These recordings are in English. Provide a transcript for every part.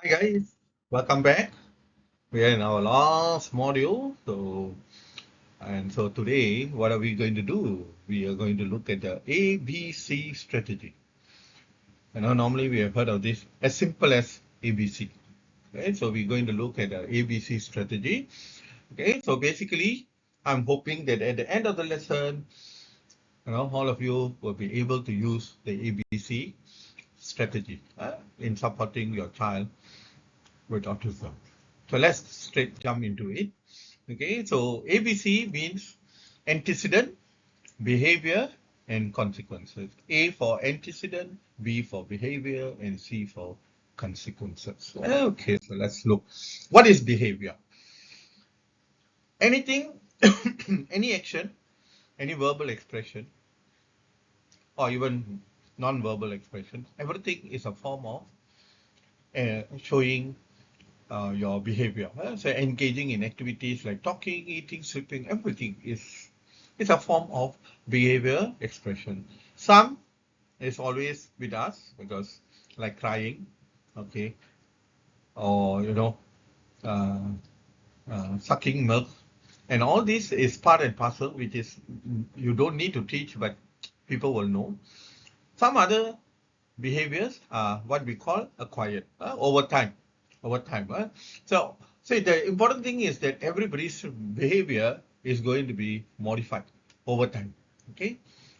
Hi guys, welcome back. We are in our last module. So today, what are we going to do? We are going to look at the ABC strategy. Normally we have heard of this as simple as ABC. Okay, so we're going to look at the ABC strategy. Okay, so basically, I'm hoping that at the end of the lesson, all of you will be able to use the ABC strategy in supporting your child with autism. So let's straight jump into it. Okay, so ABC means antecedent, behavior, and consequences. A for antecedent, B for behavior, and C for consequences. Okay, so let's look. What is behavior? Anything, any action, any verbal expression, or even non-verbal expression, everything is a form of showing your behavior. So engaging in activities like talking, eating, sleeping, everything is a form of behavior expression. Some is always with us because like crying, okay, or uh, sucking milk, and all this is part and parcel, which is you don't need to teach, but people will know. Some other behaviors are what we call acquired over time. Over time. So the important thing is that everybody's behavior is going to be modified over time. Okay,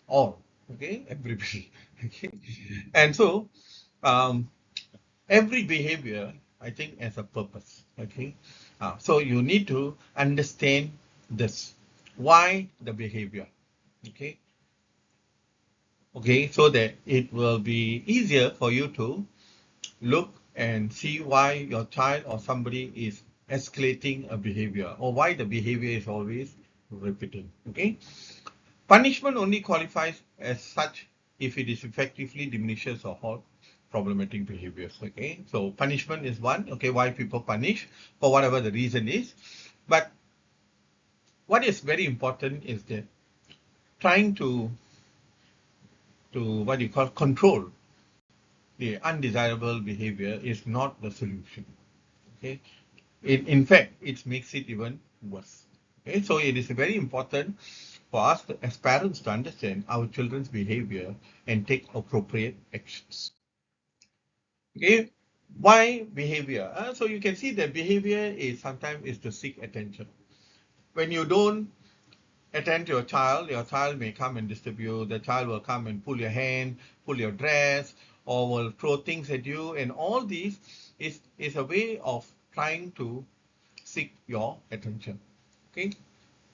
all okay, everybody. Okay, and so um, every behavior, I think, has a purpose. Okay, so you need to understand this. Why the behavior? Okay, okay, so that it will be easier for you to look and see why your child or somebody is escalating a behavior or why the behavior is always repeating. Okay, punishment only qualifies as such if it is effectively diminishes or halt problematic behaviors. Okay, so punishment is one. Okay, why people punish for whatever the reason is, but what is very important is that trying to what you call control the undesirable behavior is not the solution. Okay, in fact, it makes it even worse. Okay, so it is very important for us as parents to understand our children's behavior and take appropriate actions. Okay, why behavior? So you can see that behavior is sometimes is to seek attention. When you don't attend to your child may come and disturb you. The child will come and pull your hand, pull your dress, or will throw things at you. And all these is a way of trying to seek your attention. Okay.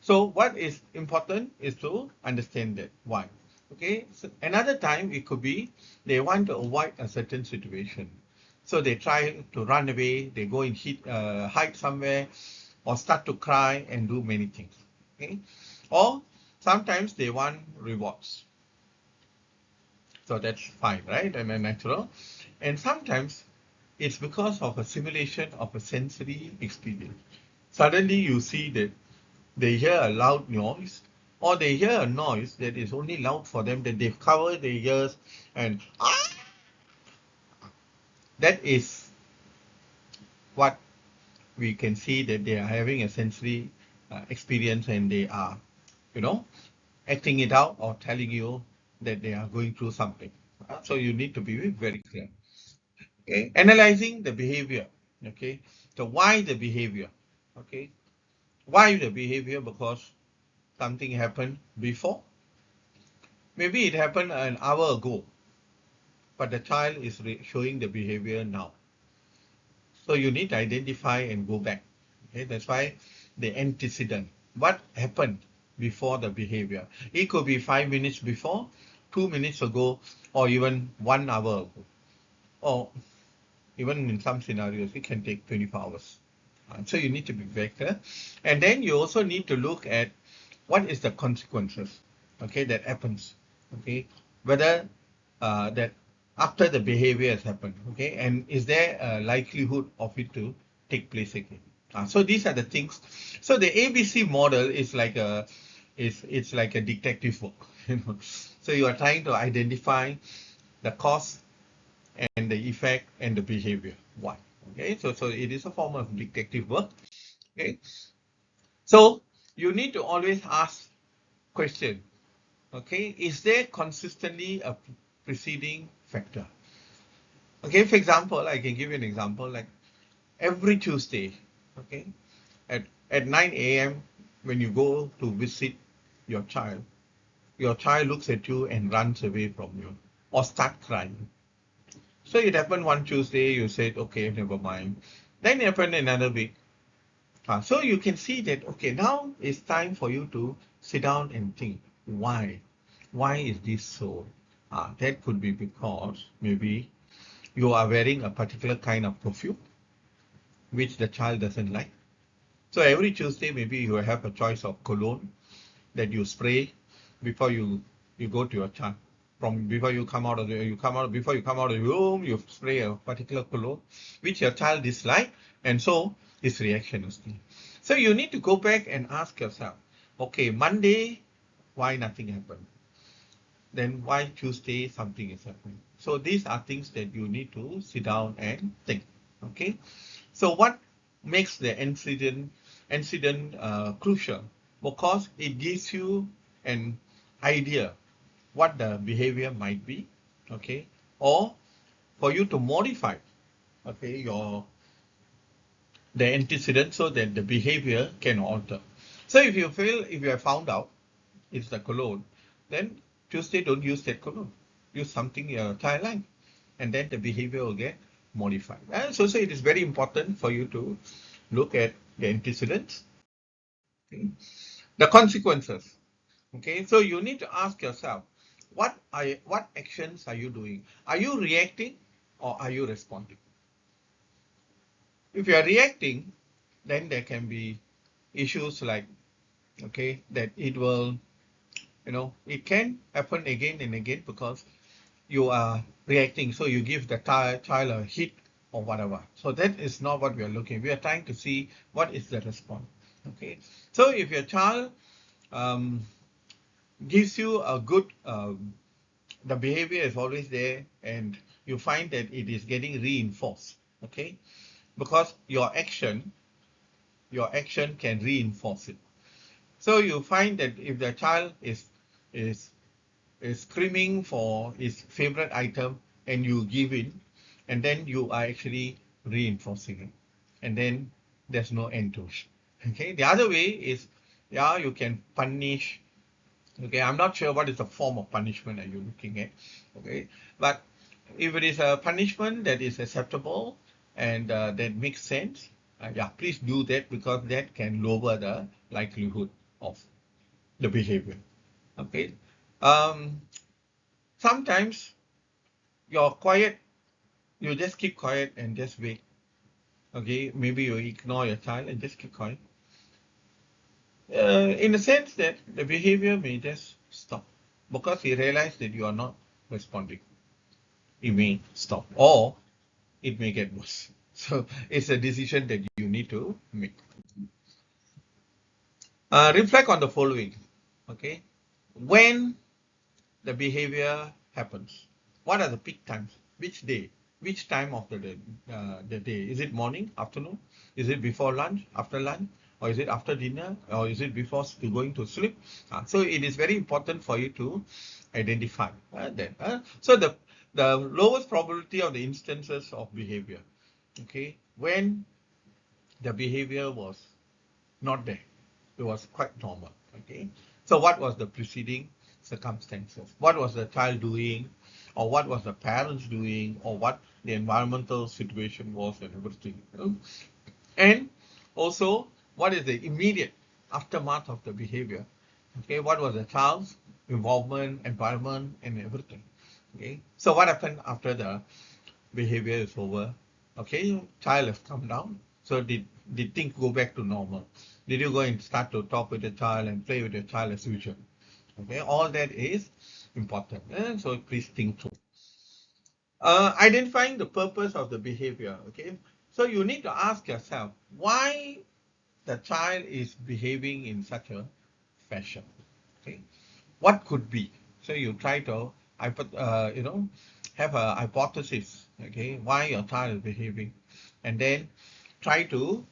So what is important is to understand that why. Okay. So another time it could be they want to avoid a certain situation. So they try to run away, they go and hide somewhere, or start to cry and do many things. Okay. Or sometimes they want rewards. So that's fine, right? And then natural. And sometimes it's because of a simulation of a sensory experience. Suddenly you see that they hear a loud noise, or they hear a noise that is only loud for them, that they've covered their ears, and that is what we can see that they are having a sensory experience, and they are, you know, acting it out or telling you that they are going through something. So you need to be very clear. Okay, analyzing the behavior. Okay, so why the behavior? Okay, why the behavior? Because something happened before. Maybe it happened an hour ago, but the child is showing the behavior now. So you need to identify and go back. Okay, that's why the antecedent. What happened before the behavior? It could be 5 minutes before, 2 minutes ago, or even 1 hour ago. Or even in some scenarios, it can take 24 hours. So you need to be very clear. And then you also need to look at what is the consequences, okay, that happens, okay, whether that after the behavior has happened, okay, and is there a likelihood of it to take place again. So these are the things. So the ABC model is like it's like a detective work, So you are trying to identify the cause and the effect and the behavior. Why? Okay, so it is a form of detective work. Okay, so you need to always ask question. Okay, is there consistently a preceding factor? Okay, for example, I can give you an example like every Tuesday, okay, at 9 a.m. when you go to visit your child looks at you and runs away from you or start crying. So it happened one Tuesday, you said, okay, never mind. Then it happened another week. So you can see that, okay, now it's time for you to sit down and think, why? Why is this so? That could be because maybe you are wearing a particular kind of perfume, which the child doesn't like. So every Tuesday, maybe you have a choice of cologne that you spray before you go to your child. From before you come out of the you come out before you come out of the room, you spray a particular cologne which your child dislike, and so his reaction is there. So you need to go back and ask yourself, okay, Monday, why nothing happened? Then why Tuesday something is happening? So these are things that you need to sit down and think. Okay. So what makes the incident crucial? Because it gives you an idea what the behavior might be, okay, or for you to modify, okay, the antecedent so that the behavior can alter. So if you have found out it's the cologne, then Tuesday don't use that cologne. Use something your child like, and then the behavior will get modified. So it is very important for you to look at the antecedents, okay, the consequences. Okay, so you need to ask yourself, what actions are you doing? Are you reacting or are you responding? If you are reacting, then there can be issues like, okay, that it will, it can happen again and again because you are reacting. So you give the child a hit or whatever. So that is not what we are looking. We are trying to see what is the response. Okay. So if your child um, gives you a good, the behavior is always there, and you find that it is getting reinforced. Okay. Because your action can reinforce it. So you find that if the child is is screaming for his favorite item and you give in, and then you are actually reinforcing it, and then there's no end to it. Okay, the other way is, yeah, you can punish. Okay, I'm not sure what is the form of punishment are you looking at. Okay, but if it is a punishment that is acceptable and that makes sense, yeah, please do that because that can lower the likelihood of the behavior. Okay, um, sometimes you're quiet, you just keep quiet and just wait. Okay, maybe you ignore your child and just keep quiet. In the sense that the behavior may just stop because he realized that you are not responding. It may stop or it may get worse. So it's a decision that you need to make. Reflect on the following. Okay, when the behavior happens, what are the peak times? Which day? Which time of the day? Is it morning, afternoon? Is it before lunch, after lunch? Or is it after dinner? Or is it before going to sleep? So it is very important for you to identify that. So the lowest probability of the instances of behavior, okay, when the behavior was not there. It was quite normal. Okay. So what was the preceding circumstances? What was the child doing? Or what was the parents doing? Or what the environmental situation was and everything. And also, what is the immediate aftermath of the behavior? Okay. What was the child's involvement, environment, and everything? Okay. So what happened after the behavior is over? Okay, child has come down. So did things go back to normal? Did you go and start to talk with the child and play with the child as usual? Okay, all that is important. So please think through. Identifying the purpose of the behavior. Okay, so you need to ask yourself why the child is behaving in such a fashion. Okay, what could be? So you try to, have a hypothesis okay, why your child is behaving, and then try to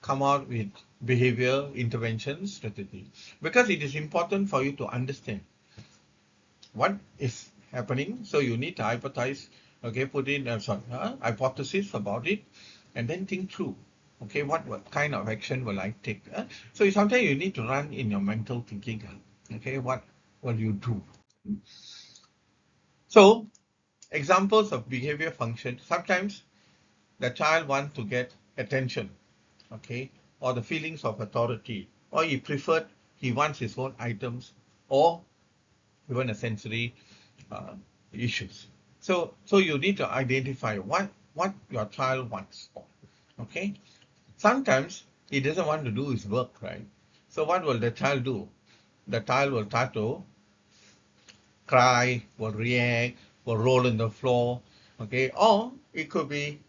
come out with behavior intervention strategy, because it is important for you to understand what is happening. So you need to hypothesize, okay, put in a hypothesis about it, and then think through, okay, what kind of action will I take? So sometimes you need to run in your mental thinking, okay, what will you do? So examples of behavior function, sometimes the child wants to get attention, okay, or the feelings of authority, or he wants his own items, or even a sensory uh, issues. So you need to identify what your child wants. Okay. Sometimes he doesn't want to do his work, right? So what will the child do? The child will start to cry, will react, will roll on the floor. Okay. Or it could be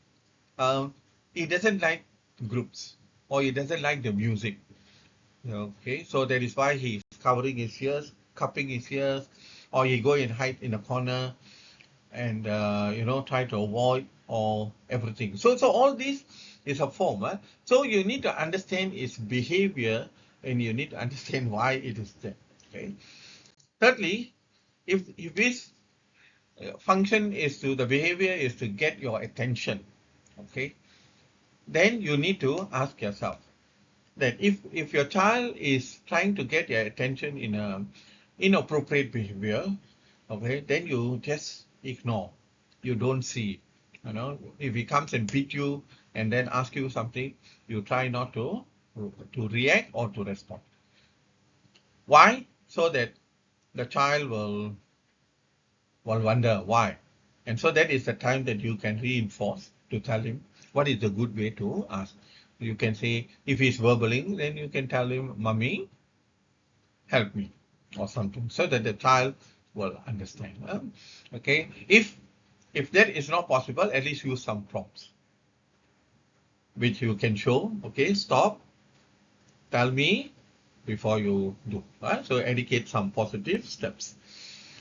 he doesn't like groups, or he doesn't like the music. Okay, so that is why he's covering his ears, cupping his ears, or he go and hide in a corner and try to avoid or everything. So all this is a form. So you need to understand its behavior, and you need to understand why it is there. Okay. Thirdly, if this function is to the behavior is to get your attention, okay, then you need to ask yourself that if your child is trying to get your attention in a inappropriate behavior, okay, then you just ignore, you don't see, if he comes and beat you and then ask you something, you try not to react or to respond. Why? So that the child will wonder why. And so that is the time that you can reinforce to tell him what is the good way to ask. You can say, if he's verbaling, then you can tell him, Mummy, help me, or something, so that the child will understand. Okay. If that is not possible, at least use some prompts, which you can show, okay, stop, tell me before you do. So educate some positive steps.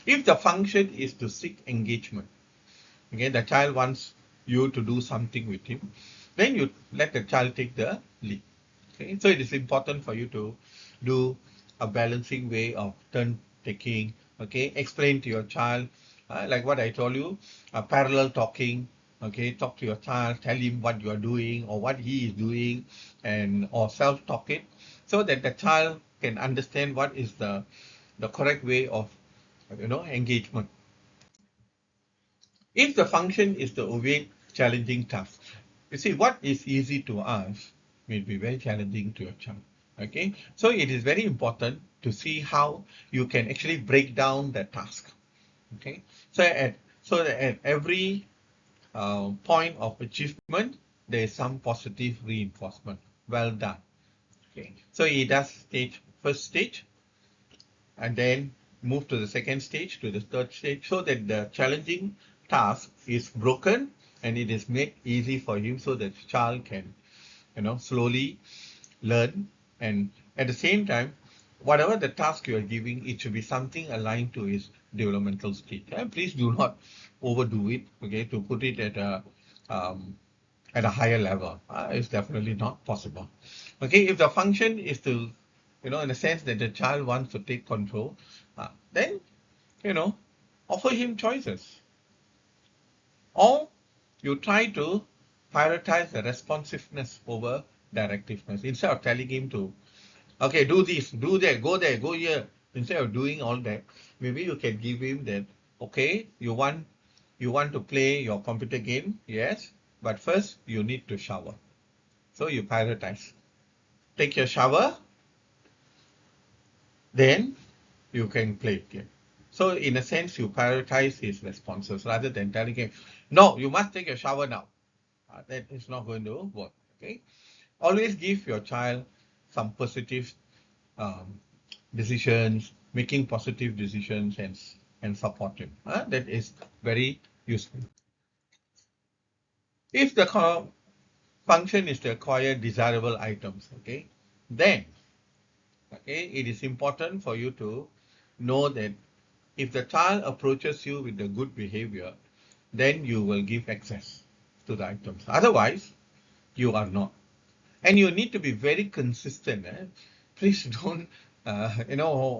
If the function is to seek engagement, okay, the child wants you to do something with him, then you let the child take the lead. Okay, so it is important for you to do a balancing way of turn taking. Okay, explain to your child, like what I told you, parallel talking. Okay, talk to your child, tell him what you are doing or what he is doing, and or self-talk it, so that the child can understand what is the correct way of engagement. If the function is to await challenging tasks, you see, what is easy to us may be very challenging to your child. Okay, so it is very important to see how you can actually break down the task. Okay, so at every point of achievement, there is some positive reinforcement. Well done. Okay, so he does first stage, and then move to the second stage, to the third stage, so that the challenging task is broken and it is made easy for him, so that the child can, slowly learn. And at the same time, whatever the task you are giving, it should be something aligned to his developmental stage. And please do not overdo it, okay, to put it um, at a higher level. It's definitely not possible. Okay, if the function is to, in the sense that the child wants to take control, then, offer him choices. Or you try to prioritize the responsiveness over directiveness. Instead of telling him to, okay, do this, do that, go there, go here, instead of doing all that, maybe you can give him that, okay, you want to play your computer game, yes, but first you need to shower. So you prioritize. Take your shower, then you can play game. So in a sense, you prioritize his responses rather than telling him, no, you must take a shower now. That is not going to work. Okay. Always give your child some positive um, decisions, making positive decisions, and support him. That is very useful. If the function is to acquire desirable items, okay, then okay, it is important for you to know that if the child approaches you with the good behavior, then you will give access to the items. Otherwise, you are not. And you need to be very consistent. Please don't,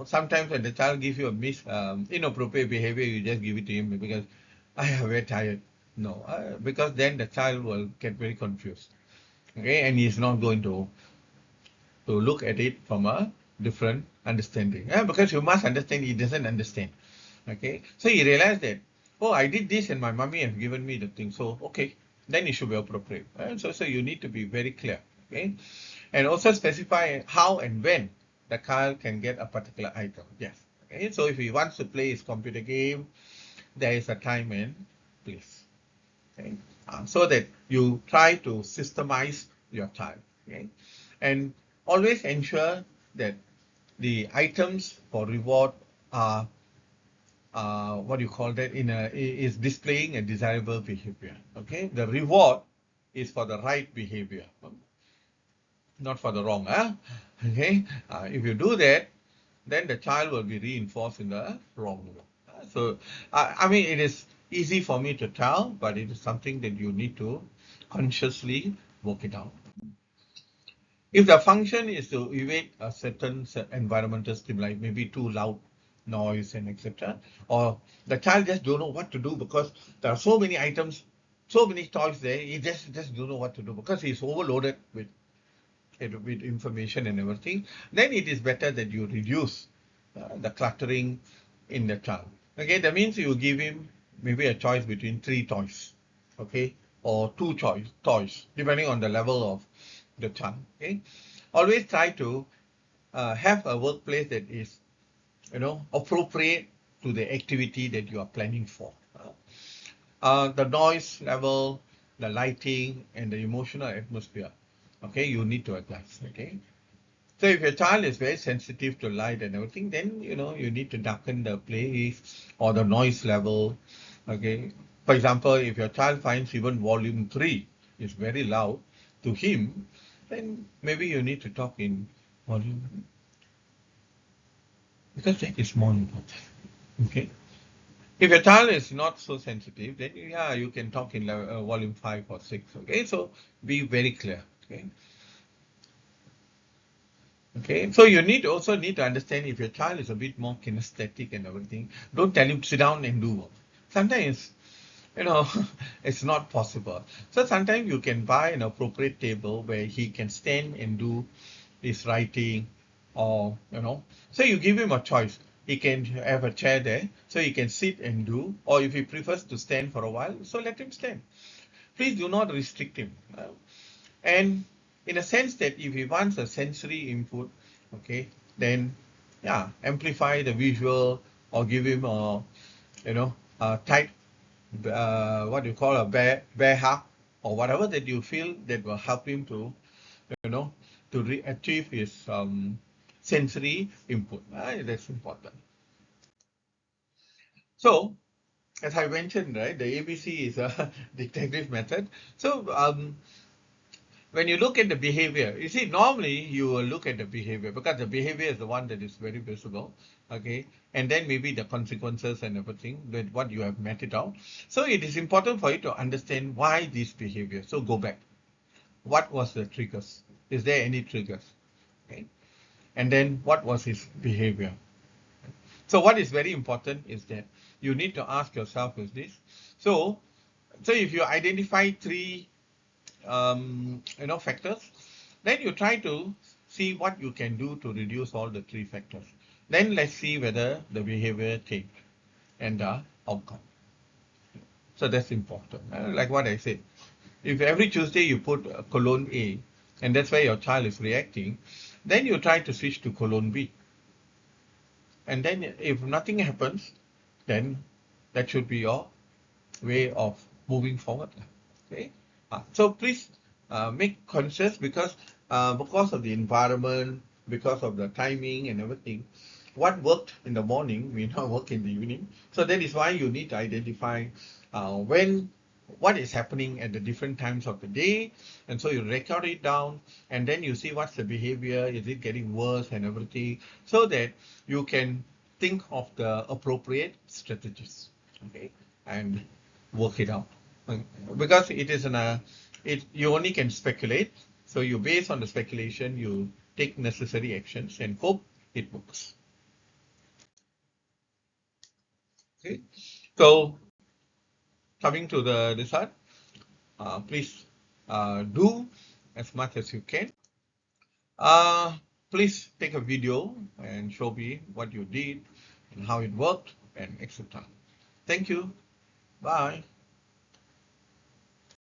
sometimes when the child gives you a inappropriate behavior, you just give it to him because I am very tired. No, because then the child will get very confused. Okay, and he's not going to look at it from a different understanding. Because you must understand, he doesn't understand. Okay, so he realized that, oh, I did this and my mommy has given me the thing. So, okay, then it should be appropriate. So you need to be very clear. Okay, and also specify how and when the child can get a particular item. Yes. Okay, so if he wants to play his computer game, there is a time and place. Okay, so that you try to systemize your child. Okay, and always ensure that the items for reward are what you call that is displaying a desirable behavior. Okay, the reward is for the right behavior, not for the wrong. Okay, if you do that, then the child will be reinforced in the wrong way. So I mean, it is easy for me to tell, but it is something that you need to consciously work it out. If the function is to evade a certain environmental stimuli, maybe too loud noise and etc., or the child just don't know what to do because there are so many items, so many toys there, he just don't know what to do because he's overloaded with information and everything, then it is better that you reduce the cluttering in the child. Okay, that means you give him maybe a choice between 3 toys, okay, or 2 toys, depending on the level of the child. Okay, always try to have a workplace that is, appropriate to the activity that you are planning for. The noise level, the lighting, and the emotional atmosphere. Okay, you need to adjust. Okay, so if your child is very sensitive to light and everything, then you need to darken the place or the noise level. Okay, for example, if your child finds even volume 3 is very loud to him, then maybe you need to talk in volume, because that is more important. Okay. If your child is not so sensitive, then yeah, you can talk in volume 5 or 6. Okay, so be very clear. Okay. Okay, so you also need to understand if your child is a bit more kinesthetic and everything, don't tell him sit down and do work. Sometimes, it's not possible. So sometimes you can buy an appropriate table where he can stand and do his writing, or so you give him a choice. He can have a chair there, so he can sit and do, or if he prefers to stand for a while, so let him stand. Please do not restrict him. And in a sense that if he wants a sensory input, okay, then yeah, amplify the visual or give him a tight, what do you call, a bear hug or whatever that you feel that will help him to, achieve his sensory input. That's important. So, as I mentioned, right, the ABC is a detective method. So, when you look at the behavior, you see, normally you will look at the behavior because the behavior is the one that is very visible, okay? And then maybe the consequences and everything, with what you have mapped it out. So it is important for you to understand why this behavior. So go back. What was the triggers? Is there any triggers? Okay. And then what was his behavior? So what is very important is that you need to ask yourself is this. So if you identify 3 factors, then you try to see what you can do to reduce all the 3 factors. Then let's see whether the behavior change and the outcome. So that's important. Like what I said, if every Tuesday you put colon A, and that's where your child is reacting, then you try to switch to colon B. And then if nothing happens, then that should be your way of moving forward. Okay, so please make conscious because of the environment, because of the timing and everything, what worked in the morning may not work in the evening. So that is why you need to identify what is happening at the different times of the day, and so you record it down, and then you see what's the behavior, is it getting worse and everything, so that you can think of the appropriate strategies. Okay, and work it out. Because it is you only can speculate. So you base on the speculation, you take necessary actions and hope it works. Okay. So coming to this side, please do as much as you can. Please take a video and show me what you did and how it worked and etc. Thank you. Bye.